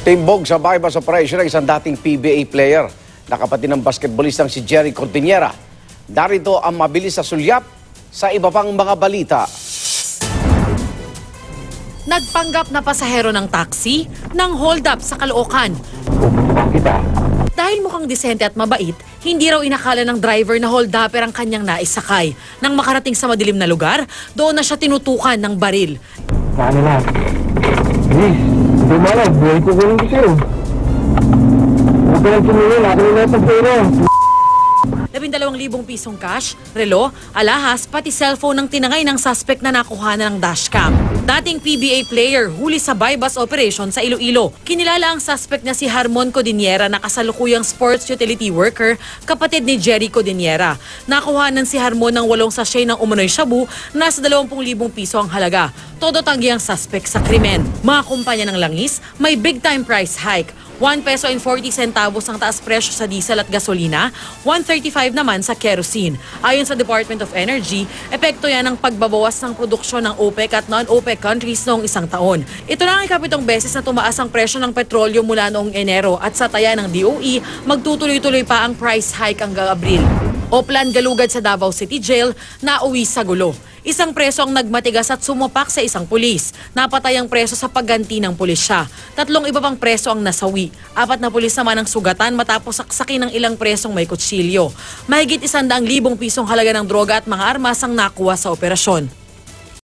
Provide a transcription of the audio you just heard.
Timbog sa bypass operation ng isang dating PBA player na kapatid ng basketballistang si Jerry Cordillera. Narito ang mabilis na sulyap sa iba pang mga balita. Nagpanggap na pasahero ng taxi ng hold-up sa Caloocan. Dahil mukhang disente at mabait, hindi raw inakala ng driver na hold-upper ang kanyang naisakay. Nang makarating sa madilim na lugar, doon na siya tinutukan ng baril. Paano na? Please, hindi mo alam, buhay ko kunin ko sa'yo. Huwag ka lang tumingin, akin na sa pera. 12,000 pisong cash, relo, alahas, pati cellphone ng tinangay ng suspect na nakuhanan ng dashcam. Dating PBA player, huli sa bypass operation sa Iloilo. Kinilala ang suspect na si Harmon Cordillera na kasalukuyang sports utility worker, kapatid ni Jerry Cordillera. Nakuhanan si Harmon ng 8 sachet ng umano'y shabu, nasa 20,000 piso ang halaga. Todo tanggi ang suspect sa krimen. Mga kumpanya ng langis, may big time price hike. 1 peso and 40 centavos ang taas presyo sa diesel at gasolina, 135 naman sa kerosene. Ayon sa Department of Energy, epekto yan ng pagbabawas ng produksyon ng OPEC at non-OPEC countries noong isang taon. Ito na ang ikapitong beses na tumaas ang presyo ng petrolyo mula noong Enero at sa taya ng DOE, magtutuloy-tuloy pa ang price hike hanggang Abril. Oplan galugad sa Davao City Jail, nauwi sa gulo. Isang preso ang nagmatigas at sumapak sa isang pulis. Napatay ang preso sa pagganti ng pulisya. 3 iba pang preso ang nasawi. 4 na pulis naman ang sugatan matapos saksakin ng ilang presong may kutsilyo. Mahigit 100,000 pisong halaga ng droga at mga armas ang nakuha sa operasyon.